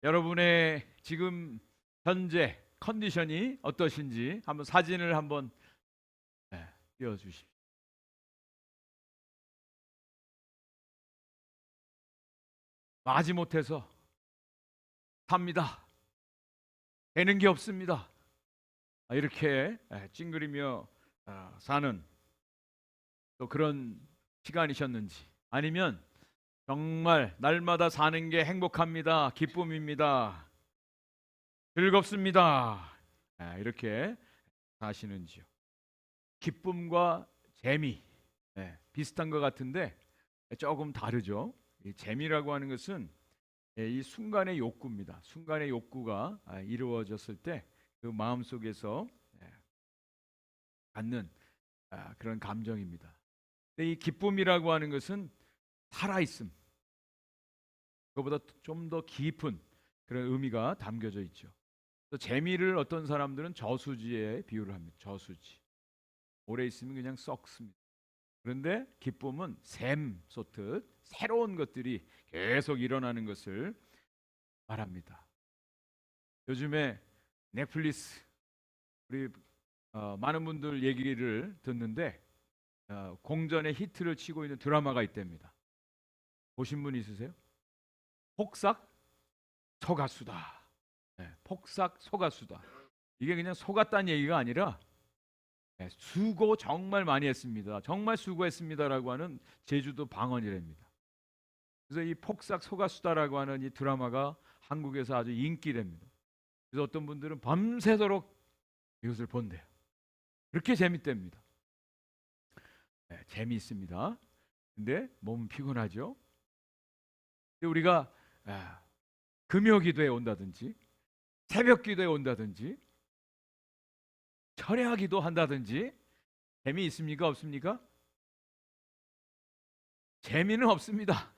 여러분의 지금 현재 컨디션이 어떠신지 한번 사진을 한번 띄워주십시오. 마지못해서 삽니다. 되는 게 없습니다. 이렇게 찡그리며 사는 또 그런 시간이셨는지, 아니면 정말 날마다 사는 게 행복합니다, 기쁨입니다, 즐겁습니다, 이렇게 사시는지요. 기쁨과 재미 비슷한 것 같은데 조금 다르죠. 이 재미라고 하는 것은 이 순간의 욕구입니다. 순간의 욕구가 이루어졌을 때 그 마음속에서 갖는 그런 감정입니다. 근데 이 기쁨이라고 하는 것은 살아있음, 그거보다 좀 더 깊은 그런 의미가 담겨져 있죠. 또 재미를 어떤 사람들은 저수지에 비유를 합니다. 저수지. 오래 있으면 그냥 썩습니다. 그런데 기쁨은 샘 솟듯 새로운 것들이 계속 일어나는 것을 말합니다. 요즘에 넷플릭스, 우리 많은 분들 얘기를 듣는데 공전의 히트를 치고 있는 드라마가 있답니다. 보신 분 있으세요? 폭삭 소가수다. 폭삭 소가수다. 이게 그냥 속았다는 얘기가 아니라 수고 정말 많이 했습니다, 정말 수고했습니다라고 하는 제주도 방언이랍니다. 그래서 이 폭삭 소가수다라고 하는 이 드라마가 한국에서 아주 인기랍니다. 그래서 어떤 분들은 밤새도록 이것을 본대요. 그렇게 재밌답니다. 재미있습니다. 근데 몸은 피곤하죠. 우리가 금요 기도에 온다든지 새벽 기도에 온다든지 철야 기도 한다든지 재미있습니까? 없습니까? 재미는 없습니다.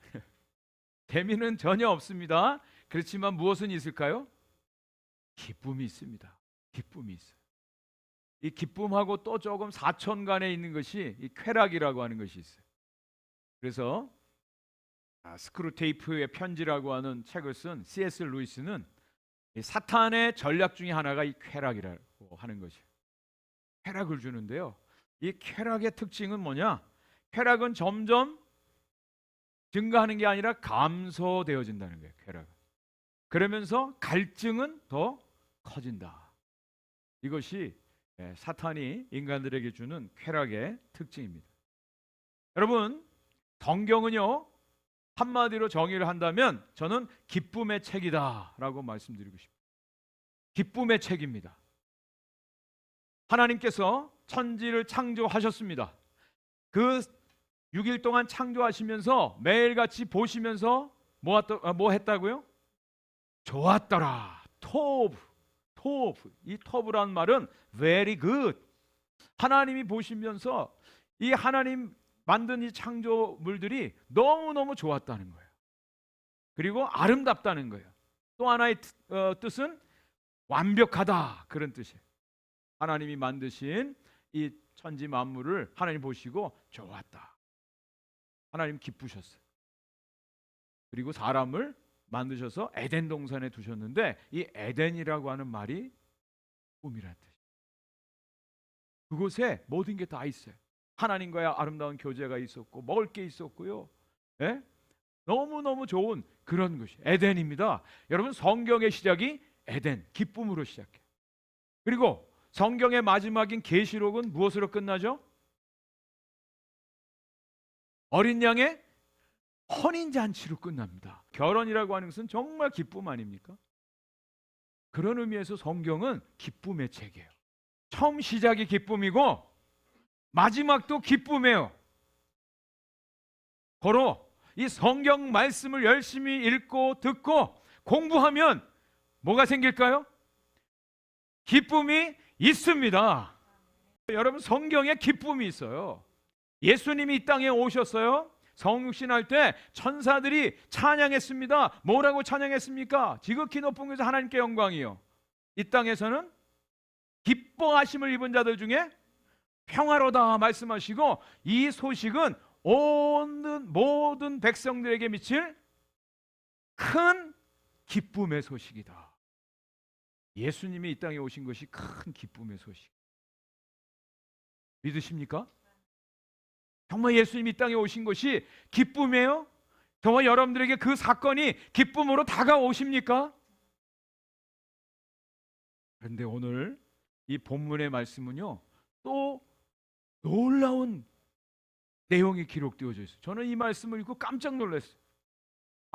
재미는 전혀 없습니다. 그렇지만 무엇은 있을까요? 기쁨이 있습니다. 기쁨이 있어요. 이 기쁨하고 또 조금 사천간에 있는 것이 이 쾌락이라고 하는 것이 있어요. 그래서 스크루테이프의 편지라고 하는 책을 쓴 C.S. 루이스는 이 사탄의 전략 중에 하나가 이 쾌락이라고 하는 것이에요. 쾌락을 주는데요, 이 쾌락의 특징은 뭐냐? 쾌락은 점점 증가하는 게 아니라 감소되어진다는 거예요. 쾌락은. 그러면서 갈증은 더 커진다. 이것이 사탄이 인간들에게 주는 쾌락의 특징입니다. 여러분, 성경은요, 한마디로 정의를 한다면 저는 기쁨의 책이다 라고 말씀드리고 싶습니다. 기쁨의 책입니다. 하나님께서 천지를 창조하셨습니다. 그 6일 동안 창조하시면서 매일같이 보시면서 뭐 했다고요? 좋았더라. 토브. 이 토브라는 말은 very good. 하나님이 보시면서 이 하나님 만든 이 창조물들이 너무너무 좋았다는 거예요. 그리고 아름답다는 거예요. 또 하나의 뜻은 완벽하다, 그런 뜻이에요. 하나님이 만드신 이 천지 만물을 하나님 보시고 좋았다. 하나님 기쁘셨어요. 그리고 사람을 만드셔서 에덴 동산에 두셨는데 이 에덴이라고 하는 말이 꿈이라는 뜻이에요. 그곳에 모든 게 다 있어요. 하나님과의 아름다운 교제가 있었고 먹을 게 있었고요. 너무너무 좋은 그런 것이 에덴입니다. 여러분, 성경의 시작이 에덴, 기쁨으로 시작해요. 그리고 성경의 마지막인 계시록은 무엇으로 끝나죠? 어린 양의 혼인잔치로 끝납니다. 결혼이라고 하는 것은 정말 기쁨 아닙니까? 그런 의미에서 성경은 기쁨의 책이에요. 처음 시작이 기쁨이고 마지막도 기쁨이에요. 고로 이 성경 말씀을 열심히 읽고 듣고 공부하면 뭐가 생길까요? 기쁨이 있습니다. 여러분, 성경에 기쁨이 있어요. 예수님이 이 땅에 오셨어요. 성육신할 때 천사들이 찬양했습니다. 뭐라고 찬양했습니까? 지극히 높은 곳에서 하나님께 영광이요, 이 땅에서는 기뻐하심을 입은 자들 중에 평화로다 말씀하시고, 이 소식은 모든 백성들에게 미칠 큰 기쁨의 소식이다. 예수님이 이 땅에 오신 것이 큰 기쁨의 소식. 믿으십니까? 정말 예수님이 이 땅에 오신 것이 기쁨이에요? 저와 여러분들에게 그 사건이 기쁨으로 다가오십니까? 그런데 오늘 이 본문의 말씀은요, 또 놀라운 내용이 기록되어져 있어요. 저는 이 말씀을 읽고 깜짝 놀랐어요.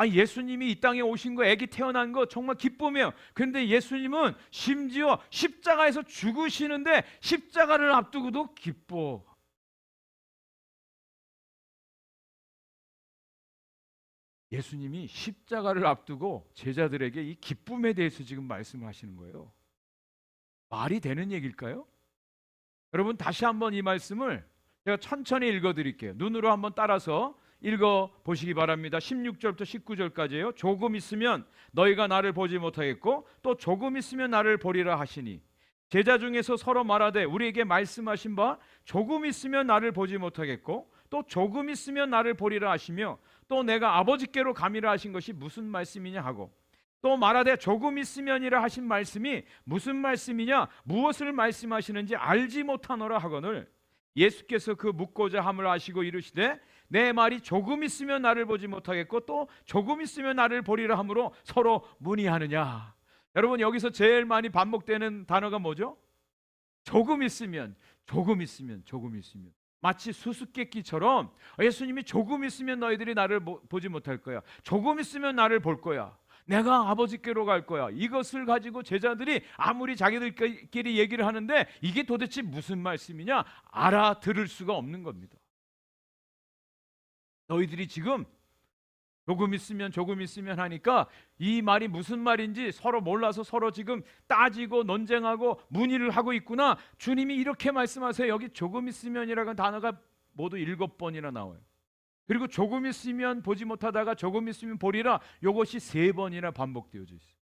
예수님이 이 땅에 오신 거, 아기 태어난 거 정말 기쁨이에요. 그런데 예수님은 심지어 십자가에서 죽으시는데 십자가를 앞두고도 기뻐. 예수님이 십자가를 앞두고 제자들에게 이 기쁨에 대해서 지금 말씀을 하시는 거예요. 말이 되는 얘기일까요? 여러분, 다시 한번 이 말씀을 제가 천천히 읽어드릴게요. 눈으로 한번 따라서 읽어보시기 바랍니다. 16절부터 19절까지예요. 조금 있으면 너희가 나를 보지 못하겠고 또 조금 있으면 나를 보리라 하시니, 제자 중에서 서로 말하되 우리에게 말씀하신 바 조금 있으면 나를 보지 못하겠고 또 조금 있으면 나를 보리라 하시며 또 내가 아버지께로 가미라 하신 것이 무슨 말씀이냐 하고, 또 말하되 조금 있으면이라 하신 말씀이 무슨 말씀이냐, 무엇을 말씀하시는지 알지 못하노라 하거늘, 예수께서 그 묻고자 함을 아시고 이르시되 내 말이 조금 있으면 나를 보지 못하겠고 또 조금 있으면 나를 보리라 하므로 서로 문의하느냐. 여러분, 여기서 제일 많이 반복되는 단어가 뭐죠? 조금 있으면, 조금 있으면, 조금 있으면. 마치 수수께끼처럼 예수님이 조금 있으면 너희들이 나를 보지 못할 거야, 조금 있으면 나를 볼 거야, 내가 아버지께로 갈 거야. 이것을 가지고 제자들이 아무리 자기들끼리 얘기를 하는데 이게 도대체 무슨 말씀이냐 알아들을 수가 없는 겁니다. 너희들이 지금 조금 있으면 하니까 이 말이 무슨 말인지 서로 몰라서 서로 지금 따지고 논쟁하고 문의를 하고 있구나. 주님이 이렇게 말씀하세요. 여기 조금 있으면이라는 단어가 모두 7번이나 나와요. 그리고 조금 있으면 보지 못하다가 조금 있으면 보리라, 이것이 3번이나 반복되어져 있어요.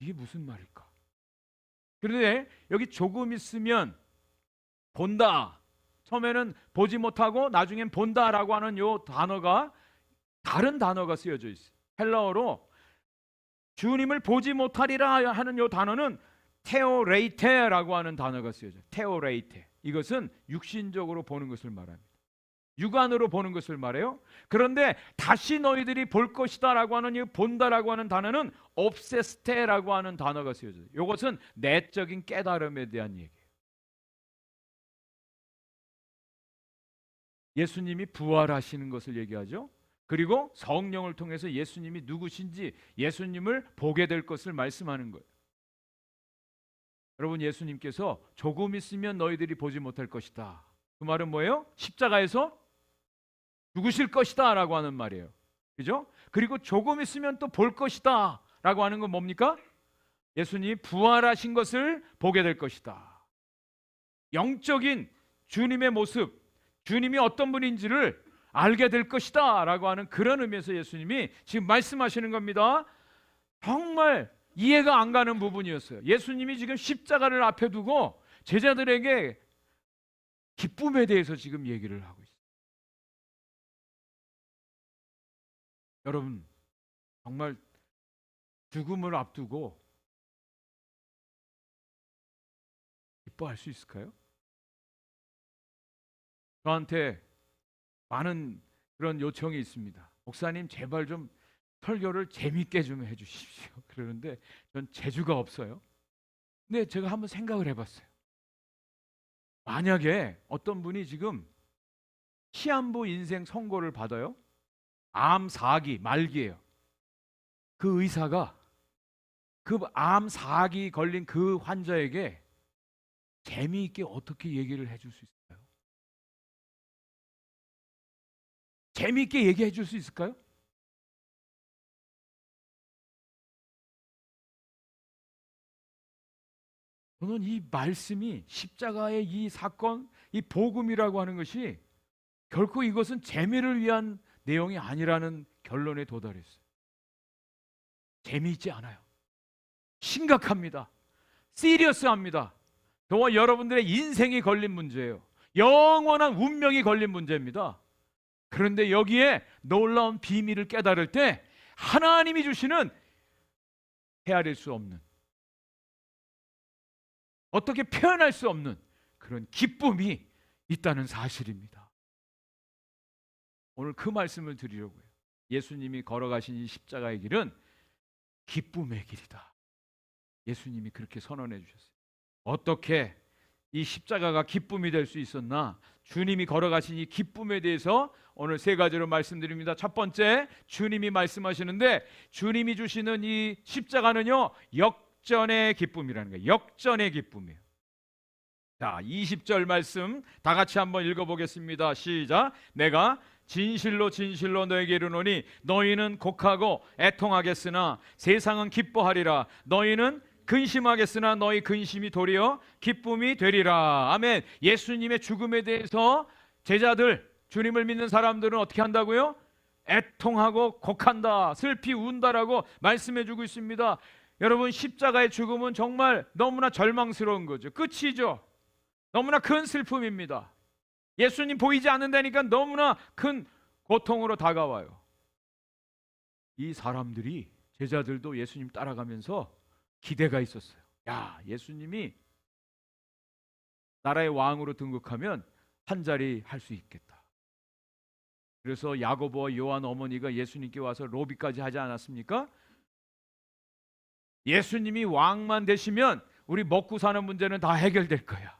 이게 무슨 말일까? 그런데 여기 조금 있으면 본다, 처음에는 보지 못하고 나중엔 본다라고 하는 요 단어가 다른 단어가 쓰여져 있어요. 헬라어로 주님을 보지 못하리라 하는 요 단어는 테오레이테라고 하는 단어가 쓰여져요. 테오레이테. 이것은 육신적으로 보는 것을 말합니다. 육안으로 보는 것을 말해요. 그런데 다시 너희들이 볼 것이다 라고 하는 이 본다라고 하는 단어는 옵세스테라고 하는 단어가 쓰여져요. 이것은 내적인 깨달음에 대한 얘기예요. 예수님이 부활하시는 것을 얘기하죠. 그리고 성령을 통해서 예수님이 누구신지 예수님을 보게 될 것을 말씀하는 거예요. 여러분, 예수님께서 조금 있으면 너희들이 보지 못할 것이다, 그 말은 뭐예요? 십자가에서 죽으실 것이다 라고 하는 말이에요. 그죠? 그리고 조금 있으면 또 볼 것이다 라고 하는 건 뭡니까? 예수님이 부활하신 것을 보게 될 것이다. 영적인 주님의 모습, 주님이 어떤 분인지를 알게 될 것이다 라고 하는 그런 의미에서 예수님이 지금 말씀하시는 겁니다. 정말 이해가 안 가는 부분이었어요. 예수님이 지금 십자가를 앞에 두고 제자들에게 기쁨에 대해서 지금 얘기를 하고 있어요. 여러분, 정말 죽음을 앞두고 기뻐할 수 있을까요? 저한테 많은 그런 요청이 있습니다. 목사님, 제발 좀 설교를 재밌게 좀 해주십시오. 그러는데 전 재주가 없어요. 근데 제가 한번 생각을 해봤어요. 만약에 어떤 분이 지금 시한부 인생 선고를 받아요. 암 4기 말기예요. 그 의사가 그 암 4기 걸린 그 환자에게 재미있게 어떻게 얘기를 해줄 수 있을까요? 재미있게 얘기해 줄 수 있을까요? 저는 이 말씀이, 십자가의 이 사건, 이 복음이라고 하는 것이 결코 이것은 재미를 위한 내용이 아니라는 결론에 도달했어요. 재미있지 않아요. 심각합니다. 시리어스합니다. 저와 여러분들의 인생이 걸린 문제예요. 영원한 운명이 걸린 문제입니다. 그런데 여기에 놀라운 비밀을 깨달을 때 하나님이 주시는 헤아릴 수 없는, 어떻게 표현할 수 없는 그런 기쁨이 있다는 사실입니다. 오늘 그 말씀을 드리려고요. 예수님이 걸어가신 이 십자가의 길은 기쁨의 길이다. 예수님이 그렇게 선언해 주셨어요. 어떻게 이 십자가가 기쁨이 될 수 있었나? 주님이 걸어가신 이 기쁨에 대해서 오늘 세 가지로 말씀드립니다. 첫 번째, 주님이 말씀하시는데 주님이 주시는 이 십자가는요, 역전의 기쁨이라는 거예요. 역전의 기쁨이에요. 자, 20절 말씀 다 같이 한번 읽어보겠습니다. 시작. 내가 진실로 진실로 너에게 이르노니 너희는 곡하고 애통하겠으나 세상은 기뻐하리라. 너희는 근심하겠으나 너희 근심이 도리어 기쁨이 되리라. 아멘. 예수님의 죽음에 대해서 제자들, 주님을 믿는 사람들은 어떻게 한다고요? 애통하고 곡한다, 슬피 운다라고 말씀해주고 있습니다. 여러분, 십자가의 죽음은 정말 너무나 절망스러운 거죠. 끝이죠. 너무나 큰 슬픔입니다. 예수님 보이지 않는다니까 너무나 큰 고통으로 다가와요. 이 사람들이, 제자들도 예수님 따라가면서 기대가 있었어요. 야, 예수님이 나라의 왕으로 등극하면 한 자리 할 수 있겠다. 그래서 야고보와 요한 어머니가 예수님께 와서 로비까지 하지 않았습니까? 예수님이 왕만 되시면 우리 먹고 사는 문제는 다 해결될 거야.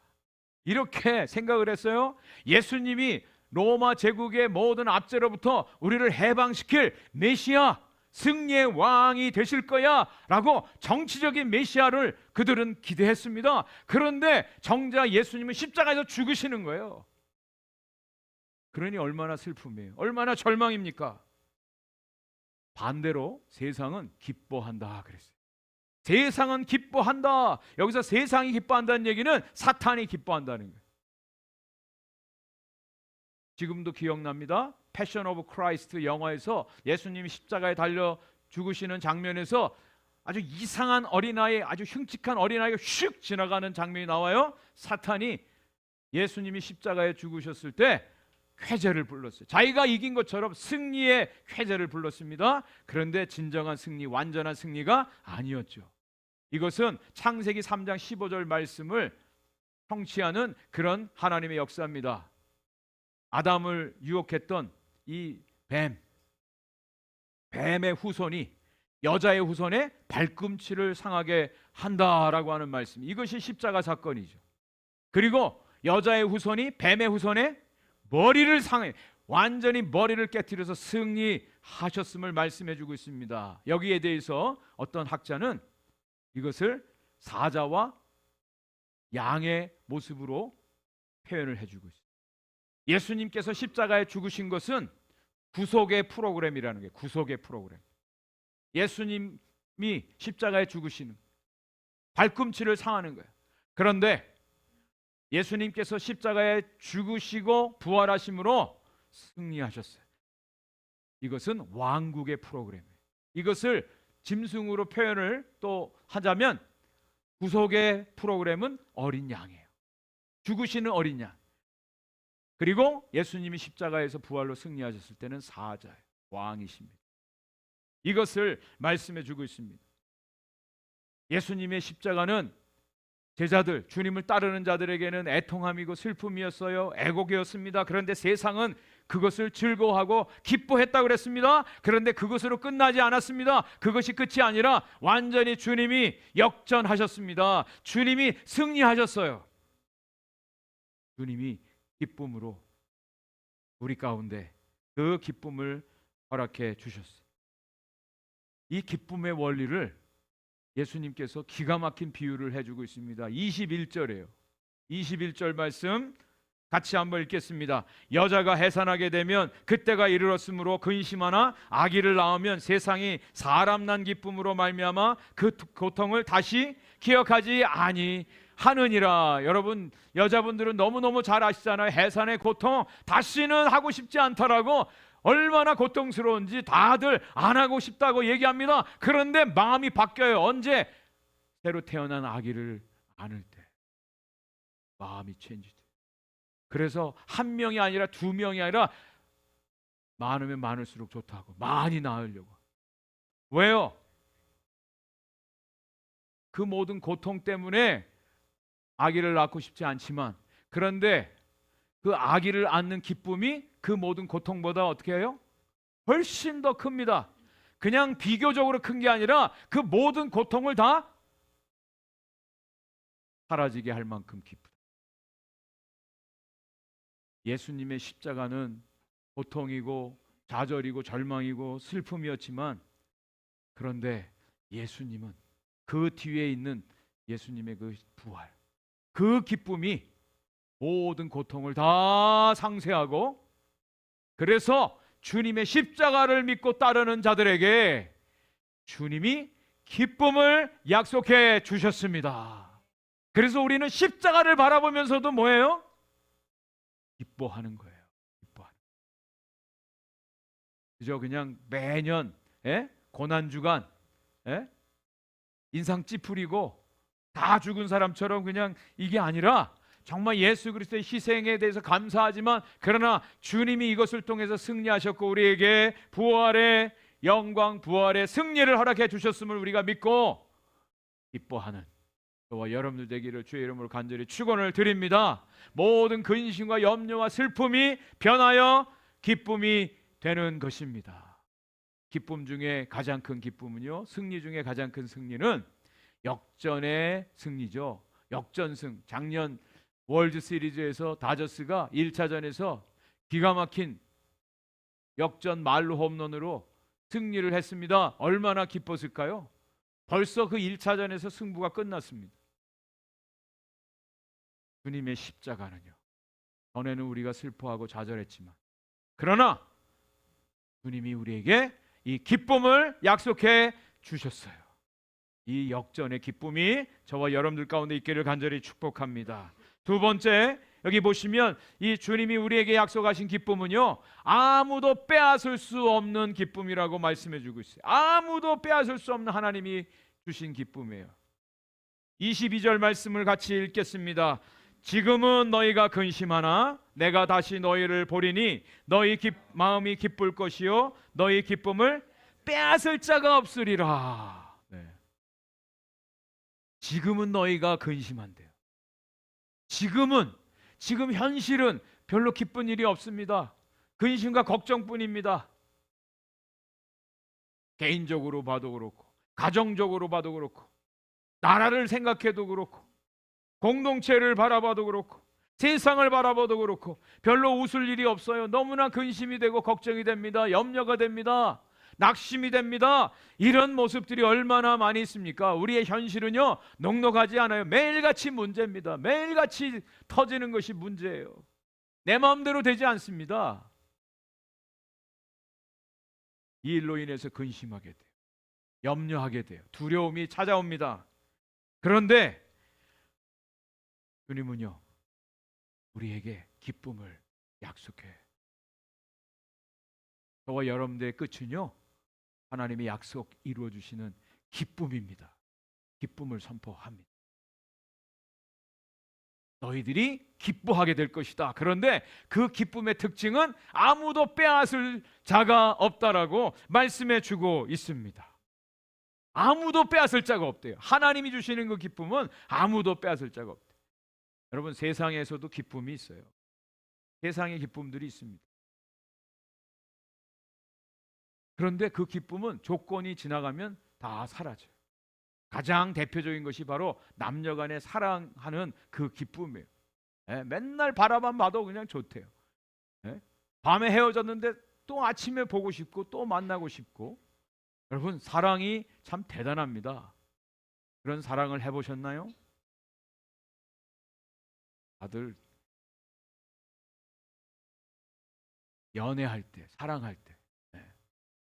이렇게 생각을 했어요. 예수님이 로마 제국의 모든 압제로부터 우리를 해방시킬 메시아, 승리의 왕이 되실 거야 라고 정치적인 메시아를 그들은 기대했습니다. 그런데 정작 예수님은 십자가에서 죽으시는 거예요. 그러니 얼마나 슬픔이에요. 얼마나 절망입니까? 반대로 세상은 기뻐한다 그랬어요. 세상은 기뻐한다. 여기서 세상이 기뻐한다는 얘기는 사탄이 기뻐한다는 거예요. 지금도 기억납니다. 패션 오브 크라이스트 영화에서 예수님이 십자가에 달려 죽으시는 장면에서 아주 이상한 어린아이, 아주 흉측한 어린아이가 슉 지나가는 장면이 나와요. 사탄이 예수님이 십자가에 죽으셨을 때 쾌제를 불렀어요. 자기가 이긴 것처럼 승리의 쾌제를 불렀습니다. 그런데 진정한 승리, 완전한 승리가 아니었죠. 이것은 창세기 3장 15절 말씀을 성취하는 그런 하나님의 역사입니다. 아담을 유혹했던 이 뱀의 후손이 여자의 후손의 발꿈치를 상하게 한다라고 하는 말씀, 이것이 십자가 사건이죠. 그리고 여자의 후손이 뱀의 후손의 머리를 상해, 완전히 머리를 깨뜨려서 승리하셨음을 말씀해주고 있습니다. 여기에 대해서 어떤 학자는 이것을 사자와 양의 모습으로 표현을 해주고 있습니다. 예수님께서 십자가에 죽으신 것은 구속의 프로그램이라는 게, 구속의 프로그램. 예수님이 십자가에 죽으시는, 발꿈치를 상하는 거예요. 그런데 예수님께서 십자가에 죽으시고 부활하심으로 승리하셨어요. 이것은 왕국의 프로그램이에요. 이것을 짐승으로 표현을 또 하자면 구속의 프로그램은 어린 양이에요. 죽으시는 어린 양. 그리고 예수님이 십자가에서 부활로 승리하셨을 때는 사자예요. 왕이십니다. 이것을 말씀해 주고 있습니다. 예수님의 십자가는 제자들, 주님을 따르는 자들에게는 애통함이고 슬픔이었어요. 애곡이었습니다. 그런데 세상은 그것을 즐거워하고 기뻐했다고 그랬습니다. 그런데 그것으로 끝나지 않았습니다. 그것이 끝이 아니라 완전히 주님이 역전하셨습니다. 주님이 승리하셨어요. 주님이 기쁨으로 우리 가운데 그 기쁨을 허락해 주셨어요. 이 기쁨의 원리를 예수님께서 기가 막힌 비유를 해주고 있습니다. 21절이에요. 21절 말씀 같이 한번 읽겠습니다. 여자가 해산하게 되면 그때가 이르렀으므로 근심하나 아기를 낳으면 세상이 사람 난 기쁨으로 말미암아 그 고통을 다시 기억하지 아니하느니라. 여러분, 여자분들은 너무너무 잘 아시잖아요. 해산의 고통 다시는 하고 싶지 않다라고, 얼마나 고통스러운지 다들 안 하고 싶다고 얘기합니다. 그런데 마음이 바뀌어요. 언제? 새로 태어난 아기를 안을 때 마음이 체인지돼요. 그래서 한 명이 아니라 두 명이 아니라 많으면 많을수록 좋다고, 많이 낳으려고. 왜요? 그 모든 고통 때문에 아기를 낳고 싶지 않지만, 그런데 그 아기를 낳는 기쁨이 그 모든 고통보다 어떻게 해요? 훨씬 더 큽니다. 그냥 비교적으로 큰 게 아니라 그 모든 고통을 다 사라지게 할 만큼 기쁘다. 예수님의 십자가는 고통이고 좌절이고 절망이고 슬픔이었지만, 그런데 예수님은 그 뒤에 있는 예수님의 그 부활, 그 기쁨이 모든 고통을 다 상쇄하고, 그래서 주님의 십자가를 믿고 따르는 자들에게 주님이 기쁨을 약속해 주셨습니다. 그래서 우리는 십자가를 바라보면서도 뭐예요? 기뻐하는 거예요. 기뻐하는. 그저 그냥 매년 고난주간 인상 찌푸리고 다 죽은 사람처럼 그냥 이게 아니라, 정말 예수 그리스도의 희생에 대해서 감사하지만, 그러나 주님이 이것을 통해서 승리하셨고 우리에게 부활의 영광, 부활의 승리를 허락해 주셨음을 우리가 믿고 기뻐하는 저와 여러분들 되기를 주의 이름으로 간절히 축원을 드립니다. 모든 근심과 염려와 슬픔이 변하여 기쁨이 되는 것입니다. 기쁨 중에 가장 큰 기쁨은요, 승리 중에 가장 큰 승리는 역전의 승리죠. 역전승. 작년 월드 시리즈에서 다저스가 1차전에서 기가 막힌 역전 말루 홈런으로 승리를 했습니다. 얼마나 기뻤을까요? 벌써 그 1차전에서 승부가 끝났습니다. 주님의 십자가는요, 전에는 우리가 슬퍼하고 좌절했지만, 그러나 주님이 우리에게 이 기쁨을 약속해 주셨어요. 이 역전의 기쁨이 저와 여러분들 가운데 있기를 간절히 축복합니다. 두 번째, 여기 보시면 이 주님이 우리에게 약속하신 기쁨은요, 아무도 빼앗을 수 없는 기쁨이라고 말씀해 주고 있어요. 아무도 빼앗을 수 없는 하나님이 주신 기쁨이에요. 22절 말씀을 같이 읽겠습니다. 지금은 너희가 근심하나 내가 다시 너희를 보리니 너희 마음이 기쁠 것이요 너희 기쁨을 빼앗을 자가 없으리라. 지금은 너희가 근심한대요. 지금 현실은 별로 기쁜 일이 없습니다. 근심과 걱정뿐입니다. 개인적으로 봐도 그렇고, 가정적으로 봐도 그렇고, 나라를 생각해도 그렇고, 공동체를 바라봐도 그렇고, 세상을 바라봐도 그렇고, 별로 웃을 일이 없어요. 너무나 근심이 되고 걱정이 됩니다. 염려가 됩니다. 낙심이 됩니다. 이런 모습들이 얼마나 많이 있습니까? 우리의 현실은요, 녹록하지 않아요. 매일같이 문제입니다. 매일같이 터지는 것이 문제예요. 내 마음대로 되지 않습니다. 이 일로 인해서 근심하게 돼요. 염려하게 돼요. 두려움이 찾아옵니다. 그런데 주님은요, 우리에게 기쁨을 약속해. 저와 여러분들의 끝은요, 하나님의 약속 이루어 주시는 기쁨입니다. 기쁨을 선포합니다. 너희들이 기뻐하게 될 것이다. 그런데 그 기쁨의 특징은 아무도 빼앗을 자가 없다라고 말씀해 주고 있습니다. 아무도 빼앗을 자가 없대요. 하나님이 주시는 그 기쁨은 아무도 빼앗을 자가 없대요. 여러분, 세상에서도 기쁨이 있어요. 세상의 기쁨들이 있습니다. 그런데 그 기쁨은 조건이 지나가면 다 사라져요. 가장 대표적인 것이 바로 남녀간에 사랑하는 그 기쁨이에요. 맨날 바라만 봐도 그냥 좋대요. 밤에 헤어졌는데 또 아침에 보고 싶고 또 만나고 싶고. 여러분, 사랑이 참 대단합니다. 그런 사랑을 해보셨나요? 다들 연애할 때, 사랑할 때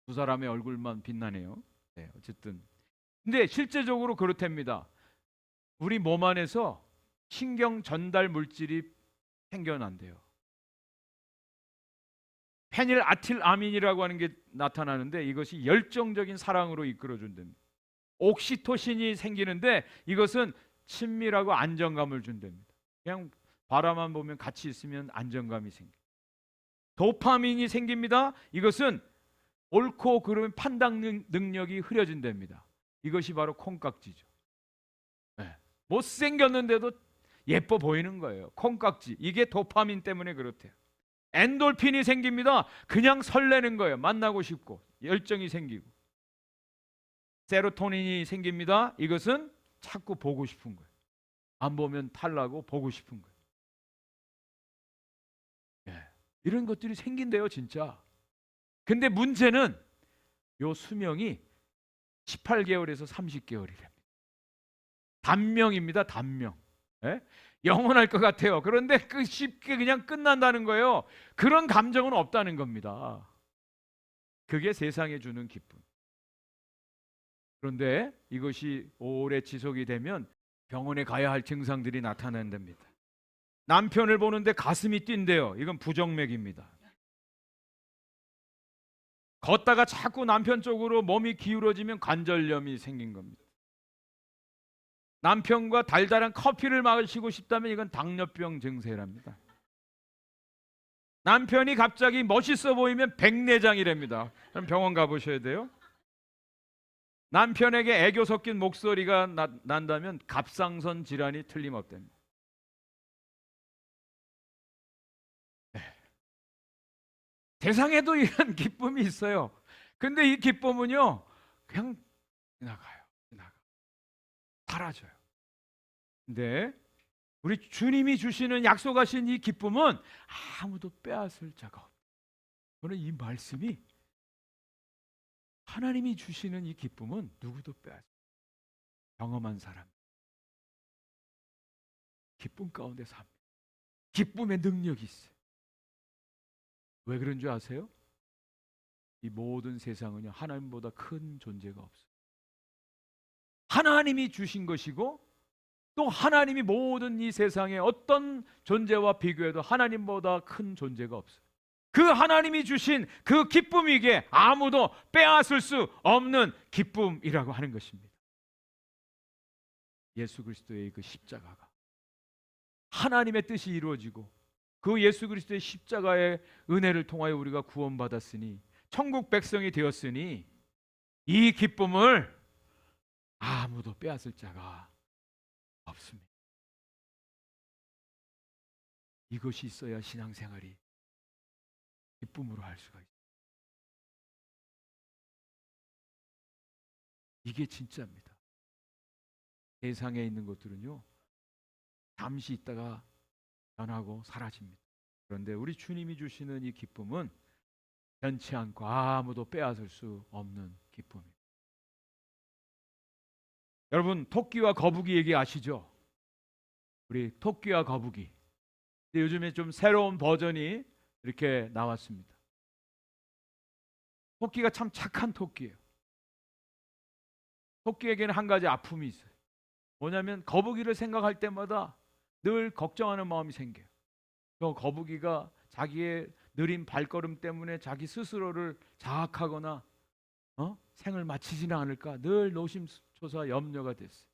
두 사람의 얼굴만 빛나네요. 어쨌든 근데 실제적으로 그렇답니다. 우리 몸 안에서 신경 전달 물질이 생겨난대요. 페닐아틸아민이라고 하는 게 나타나는데, 이것이 열정적인 사랑으로 이끌어준답니다. 옥시토신이 생기는데, 이것은 친밀하고 안정감을 준답니다. 그냥 바라만 보면 같이 있으면 안정감이 생겨요. 도파민이 생깁니다. 이것은 옳고 그름의 판단 능력이 흐려진답니다. 이것이 바로 콩깍지죠. 못생겼는데도 예뻐 보이는 거예요. 콩깍지. 이게 도파민 때문에 그렇대요. 엔돌핀이 생깁니다. 그냥 설레는 거예요. 만나고 싶고 열정이 생기고. 세로토닌이 생깁니다. 이것은 자꾸 보고 싶은 거예요. 안 보면 탈나고 보고 싶은 거예요. 예. 이런 것들이 생긴대요, 진짜. 근데 문제는 요 수명이 18개월에서 30개월이랍니다. 단명입니다, 단명. 예? 영원할 것 같아요. 그런데 쉽게 그냥 끝난다는 거예요. 그런 감정은 없다는 겁니다. 그게 세상에 주는 기쁨. 그런데 이것이 오래 지속이 되면 병원에 가야 할 증상들이 나타난답니다. 남편을 보는데 가슴이 뛴대요. 이건 부정맥입니다. 걷다가 자꾸 남편 쪽으로 몸이 기울어지면 관절염이 생긴 겁니다. 남편과 달달한 커피를 마시고 싶다면 이건 당뇨병 증세랍니다. 남편이 갑자기 멋있어 보이면 백내장이랍니다. 그럼 병원 가보셔야 돼요. 남편에게 애교 섞인 목소리가 난다면 갑상선 질환이 틀림없답니다. 세상에도 이런 기쁨이 있어요. 근데 이 기쁨은요, 그냥 지나가요. 사라져요. 근데 우리 주님이 주시는 약속하신 이 기쁨은 아무도 빼앗을 자가 없어요. 저는 이 말씀이 하나님이 주시는 이 기쁨은 누구도 빼앗을 경험한 사람 기쁨 가운데 삽니다. 기쁨의 능력이 있어요. 왜 그런 줄 아세요? 이 모든 세상은요, 하나님보다 큰 존재가 없어요. 하나님이 주신 것이고 또 하나님이 모든 이 세상의 어떤 존재와 비교해도 하나님보다 큰 존재가 없어요. 그 하나님이 주신 그 기쁨이기에 아무도 빼앗을 수 없는 기쁨이라고 하는 것입니다. 예수 그리스도의 그 십자가가 하나님의 뜻이 이루어지고 그 예수 그리스도의 십자가의 은혜를 통하여 우리가 구원받았으니 천국 백성이 되었으니 이 기쁨을 아무도 빼앗을 자가 없습니다. 이것이 있어야 신앙생활이 기쁨으로 할 수가 있어요. 이게 진짜입니다. 세상에 있는 것들은요, 잠시 있다가 변하고 사라집니다. 그런데 우리 주님이 주시는 이 기쁨은 변치 않고 아무도 빼앗을 수 없는 기쁨입니다. 여러분, 토끼와 거북이 얘기 아시죠? 우리 토끼와 거북이. 근데 요즘에 좀 새로운 버전이 이렇게 나왔습니다. 토끼가 참 착한 토끼예요. 토끼에게는 한 가지 아픔이 있어요. 뭐냐면 거북이를 생각할 때마다 늘 걱정하는 마음이 생겨요. 또 거북이가 자기의 느린 발걸음 때문에 자기 스스로를 자학하거나 생을 마치지는 않을까 늘 노심초사 염려가 됐어요.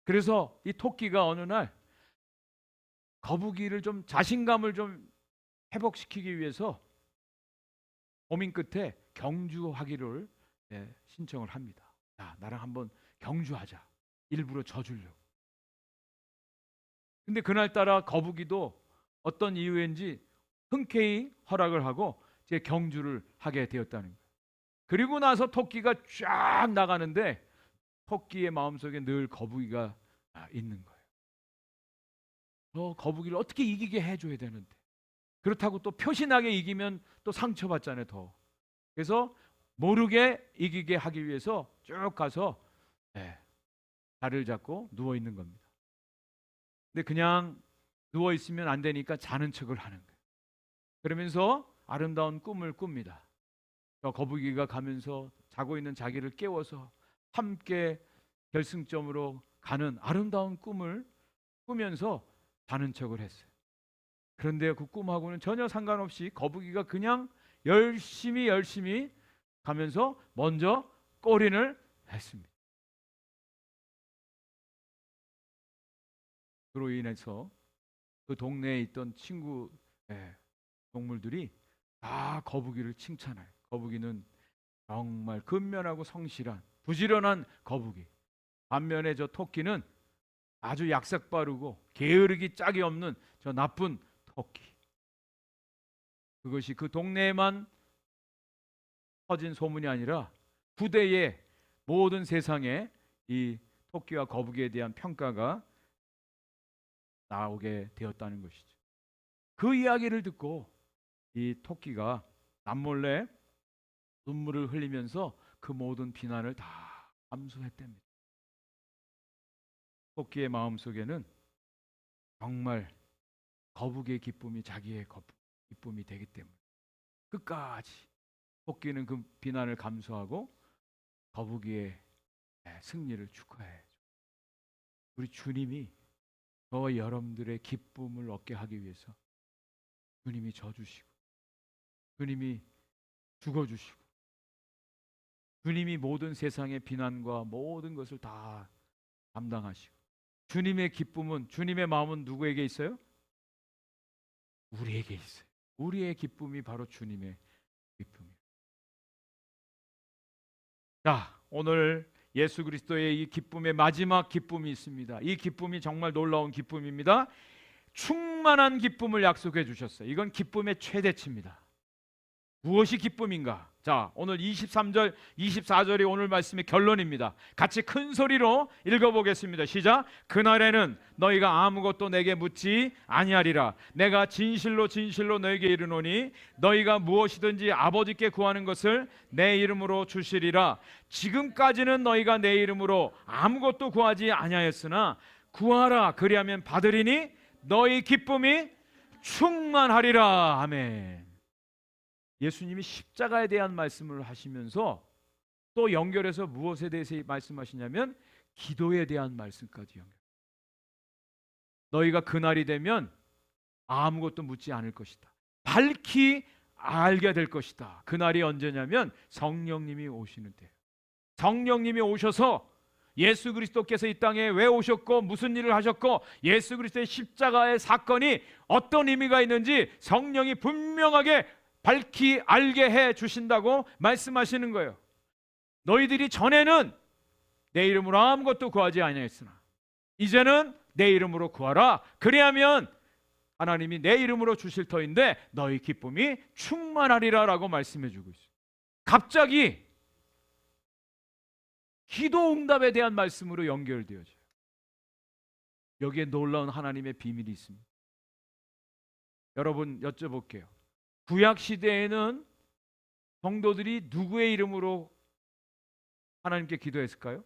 그래서 이 토끼가 어느 날 거북이를 좀 자신감을 좀 회복시키기 위해서 고민 끝에 경주하기를 신청을 합니다. 야, 나랑 한번 경주하자. 일부러 져주려고. 근데 그날따라 거북이도 어떤 이유인지 흔쾌히 허락을 하고 제 경주를 하게 되었다는 거예요. 그리고 나서 토끼가 쫙 나가는데 토끼의 마음속에 늘 거북이가 있는 거예요. 저 거북이를 어떻게 이기게 해줘야 되는데 그렇다고 또 표신하게 이기면 또 상처받잖아요. 더. 그래서 모르게 이기게 하기 위해서 쭉 가서 자리를 잡고 누워 있는 겁니다. 근데 그냥 누워 있으면 안 되니까 자는 척을 하는 거예요. 그러면서 아름다운 꿈을 꿉니다. 저 거북이가 가면서 자고 있는 자기를 깨워서 함께 결승점으로 가는 아름다운 꿈을 꾸면서 자는 척을 했어요. 그런데 그 꿈하고는 전혀 상관없이 거북이가 그냥 열심히 가면서 먼저 꼬린을 했습니다. 그로 인해서 그 동네에 있던 친구 동물들이 다 거북이를 칭찬해요. 거북이는 정말 근면하고 성실한 부지런한 거북이. 반면에 저 토끼는 아주 약삭 빠르고 게으르기 짝이 없는 저 나쁜 토끼. 그것이 그 동네에만 퍼진 소문이 아니라 후대의 모든 세상에 이 토끼와 거북이에 대한 평가가 나오게 되었다는 것이죠. 그 이야기를 듣고 이 토끼가 남몰래 눈물을 흘리면서 그 모든 비난을 다 감수했답니다. 토끼의 마음속에는 정말 거북이의 기쁨이 자기의 기쁨이 되기 때문에 끝까지 토끼는 그 비난을 감수하고 거북이의 승리를 축하해. 우리 주님이 저 여러분들의 기쁨을 얻게 하기 위해서 주님이 져주시고 주님이 죽어주시고 주님이 모든 세상의 비난과 모든 것을 다 감당하시고 주님의 기쁨은, 주님의 마음은 누구에게 있어요? 우리에게 있어요. 우리의 기쁨이 바로 주님의 기쁨이에요. 자, 오늘 예수 그리스도의 이 기쁨의 마지막 기쁨이 있습니다. 이 기쁨이 정말 놀라운 기쁨입니다. 충만한 기쁨을 약속해 주셨어요. 이건 기쁨의 최대치입니다. 무엇이 기쁨인가? 자, 오늘 23절, 24절이 오늘 말씀의 결론입니다. 같이 큰 소리로 읽어보겠습니다. 시작. 그날에는 너희가 아무것도 내게 묻지 아니하리라. 내가 진실로 진실로 너희에게 이르노니 너희가 무엇이든지 아버지께 구하는 것을 내 이름으로 주시리라. 지금까지는 너희가 내 이름으로 아무것도 구하지 아니하였으나 구하라. 그리하면 받으리니 너희 기쁨이 충만하리라. 아멘. 예수님이 십자가에 대한 말씀을 하시면서 또 연결해서 무엇에 대해서 말씀하시냐면 기도에 대한 말씀까지 연결. 너희가 그날이 되면 아무것도 묻지 않을 것이다. 밝히 알게 될 것이다. 그날이 언제냐면 성령님이 오시는 때예요. 성령님이 오셔서 예수 그리스도께서 이 땅에 왜 오셨고 무슨 일을 하셨고 예수 그리스도의 십자가의 사건이 어떤 의미가 있는지 성령이 분명하게 밝히 알게 해 주신다고 말씀하시는 거예요. 너희들이 전에는 내 이름으로 아무것도 구하지 아니하였으나 이제는 내 이름으로 구하라. 그리하면 하나님이 내 이름으로 주실 터인데 너희 기쁨이 충만하리라 라고 말씀해 주고 있어요. 갑자기 기도 응답에 대한 말씀으로 연결되어져요. 여기에 놀라운 하나님의 비밀이 있습니다. 여러분 여쭤볼게요. 구약 시대에는 성도들이 누구의 이름으로 하나님께 기도했을까요?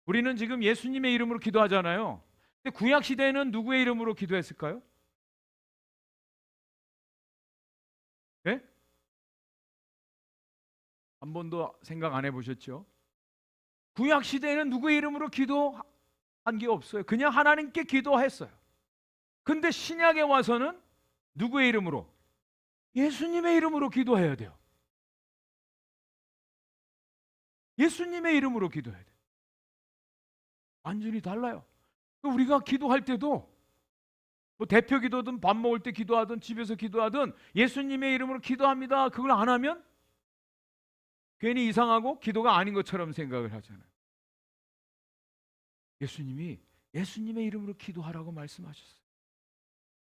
우리는 지금 예수님의 이름으로 기도하잖아요. 근데 구약 시대에는 누구의 이름으로 기도했을까요? 네? 한 번도 생각 안 해보셨죠? 구약 시대에는 누구의 이름으로 기도한 게 없어요. 그냥 하나님께 기도했어요. 근데 신약에 와서는 누구의 이름으로? 예수님의 이름으로 기도해야 돼요. 예수님의 이름으로 기도해야 돼요. 완전히 달라요. 우리가 기도할 때도 뭐 대표 기도든 밥 먹을 때 기도하든 집에서 기도하든 예수님의 이름으로 기도합니다. 그걸 안 하면 괜히 이상하고 기도가 아닌 것처럼 생각을 하잖아요. 예수님이 예수님의 이름으로 기도하라고 말씀하셨어요.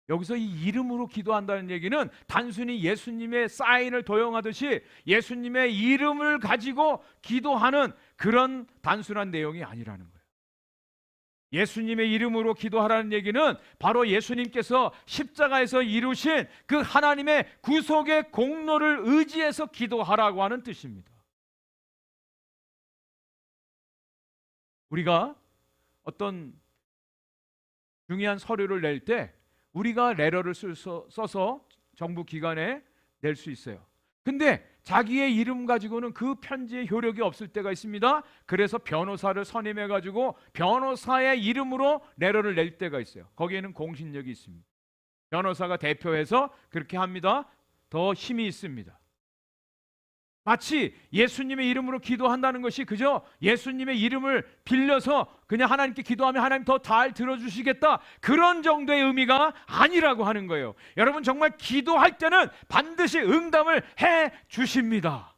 여기서 이 이름으로 기도한다는 얘기는 단순히 예수님의 사인을 도용하듯이 예수님의 이름을 가지고 기도하는 그런 단순한 내용이 아니라는 거예요. 예수님의 이름으로 기도하라는 얘기는 바로 예수님께서 십자가에서 이루신 그 하나님의 구속의 공로를 의지해서 기도하라고 하는 뜻입니다. 우리가 어떤 중요한 서류를 낼 때 우리가 레터를 써서 정부 기관에 낼 수 있어요. 근데 자기의 이름 가지고는 그 편지에 효력이 없을 때가 있습니다. 그래서 변호사를 선임해 가지고 변호사의 이름으로 레터를 낼 때가 있어요. 거기에는 공신력이 있습니다. 변호사가 대표해서 그렇게 합니다. 더 힘이 있습니다. 마치 예수님의 이름으로 기도한다는 것이 그저 예수님의 이름을 빌려서 그냥 하나님께 기도하면 하나님 더 잘 들어주시겠다 그런 정도의 의미가 아니라고 하는 거예요. 여러분 정말 기도할 때는 반드시 응답을 해 주십니다.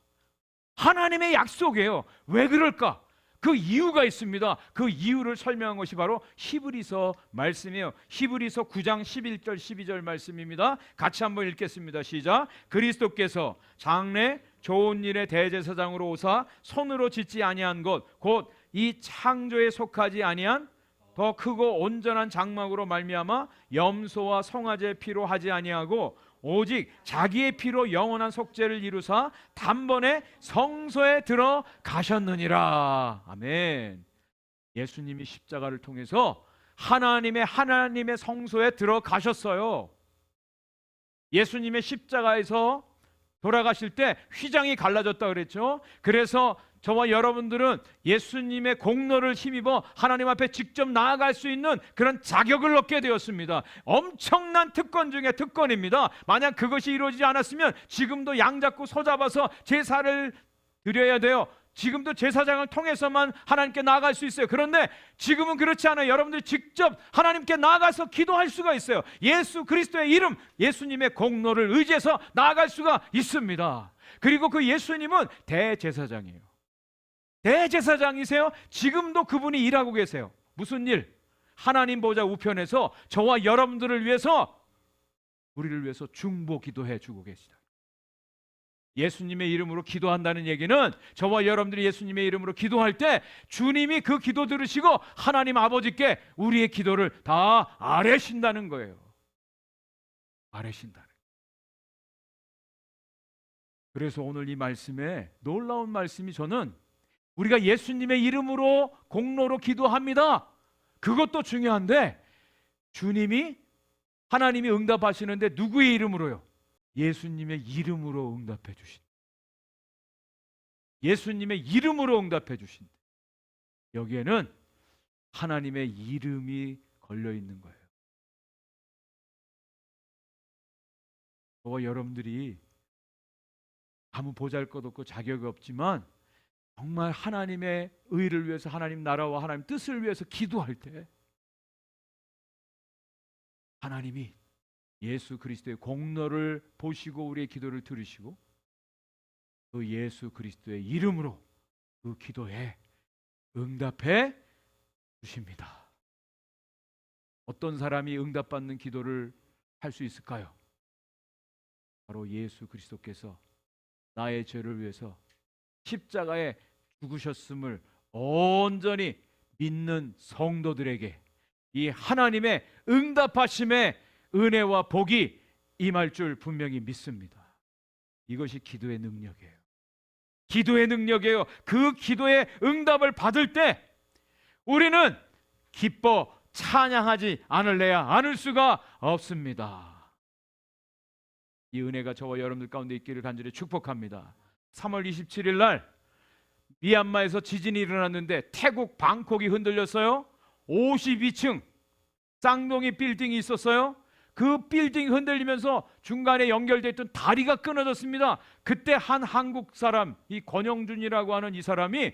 하나님의 약속이에요. 왜 그럴까? 그 이유가 있습니다. 그 이유를 설명한 것이 바로 히브리서 말씀이에요. 히브리서 9장 11절 12절 말씀입니다. 같이 한번 읽겠습니다. 시작. 그리스도께서 장래 좋은 일의 대제사장으로 오사 손으로 짓지 아니한 것 곧 이 창조에 속하지 아니한 더 크고 온전한 장막으로 말미암아 염소와 송아지의 피로 하지 아니하고 오직 자기의 피로 영원한 속죄를 이루사 단번에 성소에 들어가셨느니라. 아멘. 예수님이 십자가를 통해서 하나님의 성소에 들어가셨어요. 예수님의 십자가에서 돌아가실 때 휘장이 갈라졌다 그랬죠. 그래서 저와 여러분들은 예수님의 공로를 힘입어 하나님 앞에 직접 나아갈 수 있는 그런 자격을 얻게 되었습니다. 엄청난 특권 중에 특권입니다. 만약 그것이 이루어지지 않았으면 지금도 양 잡고 소 잡아서 제사를 드려야 돼요. 지금도 제사장을 통해서만 하나님께 나아갈 수 있어요. 그런데 지금은 그렇지 않아요. 여러분들이 직접 하나님께 나아가서 기도할 수가 있어요. 예수 그리스도의 이름, 예수님의 공로를 의지해서 나아갈 수가 있습니다. 그리고 그 예수님은 대제사장이에요. 대제사장이세요. 지금도 그분이 일하고 계세요. 무슨 일? 하나님 보좌 우편에서 저와 여러분들을 위해서, 우리를 위해서 중보 기도해 주고 계시다. 예수님의 이름으로 기도한다는 얘기는 저와 여러분들이 예수님의 이름으로 기도할 때 주님이 그 기도 들으시고 하나님 아버지께 우리의 기도를 다 아뢰신다는 거예요. 아뢰신다는 거예요. 그래서 오늘 이 말씀에 놀라운 말씀이, 저는 우리가 예수님의 이름으로 공로로 기도합니다. 그것도 중요한데 주님이, 하나님이 응답하시는데 누구의 이름으로요? 예수님의 이름으로 응답해 주신다. 예수님의 이름으로 응답해 주신다. 여기에는 하나님의 이름이 걸려 있는 거예요. 저와 여러분들이 아무 보잘것없고 자격이 없지만 정말 하나님의 의를 위해서, 하나님 나라와 하나님 뜻을 위해서 기도할 때 하나님이 예수 그리스도의 공로를 보시고 우리의 기도를 들으시고 그 예수 그리스도의 이름으로 그 기도에 응답해 주십니다. 어떤 사람이 응답받는 기도를 할 수 있을까요? 바로 예수 그리스도께서 나의 죄를 위해서 십자가에 죽으셨음을 온전히 믿는 성도들에게 이 하나님의 응답하심의 은혜와 복이 임할 줄 분명히 믿습니다. 이것이 기도의 능력이에요. 기도의 능력이에요. 그 기도의 응답을 받을 때 우리는 기뻐 찬양하지 않을래야 않을 수가 없습니다. 이 은혜가 저와 여러분들 가운데 있기를 간절히 축복합니다. 3월 27일 날 미얀마에서 지진이 일어났는데 태국 방콕이 흔들렸어요. 52층 쌍둥이 빌딩이 있었어요. 그 빌딩이 흔들리면서 중간에 연결되어 있던 다리가 끊어졌습니다. 그때 한 한국 사람, 이 권영준이라고 하는 이 사람이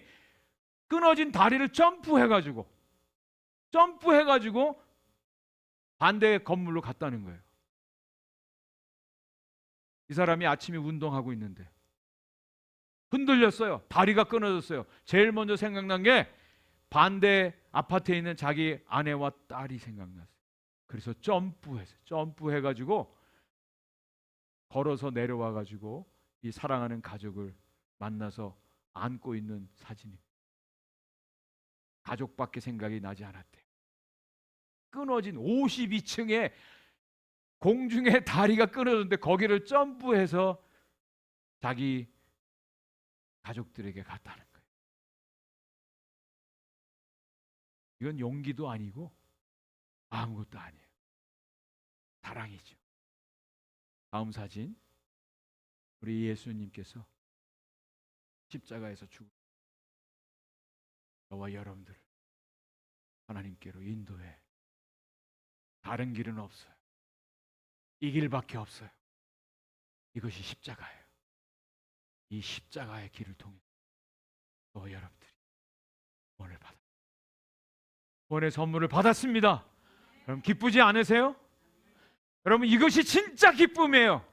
끊어진 다리를 점프해가지고 반대 건물로 갔다는 거예요. 이 사람이 아침에 운동하고 있는데 흔들렸어요. 다리가 끊어졌어요. 제일 먼저 생각난 게 반대 아파트에 있는 자기 아내와 딸이 생각났어요. 그래서 점프해가지고 걸어서 내려와가지고 이 사랑하는 가족을 만나서 안고 있는 사진입니다. 가족밖에 생각이 나지 않았대요. 끊어진 52층에 공중에 다리가 끊어졌는데 거기를 점프해서 자기 가족들에게 갔다는 거예요. 이건 용기도 아니고 아무것도 아니에요. 사랑이죠. 다음 사진. 우리 예수님께서 십자가에서 죽으신 저와 여러분들을 하나님께로 인도해. 다른 길은 없어요. 이 길밖에 없어요. 이것이 십자가예요. 이 십자가의 길을 통해 저와 여러분들이 구원의 선물을 받았습니다. 여러분 기쁘지 않으세요? 여러분 이것이 진짜 기쁨이에요.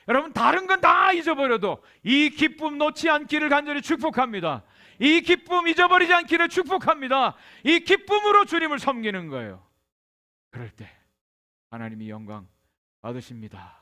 여러분 다른 건 다 잊어버려도 이 기쁨 놓지 않기를 간절히 축복합니다. 이 기쁨 잊어버리지 않기를 축복합니다. 이 기쁨으로 주님을 섬기는 거예요. 그럴 때 하나님이 영광 받으십니다.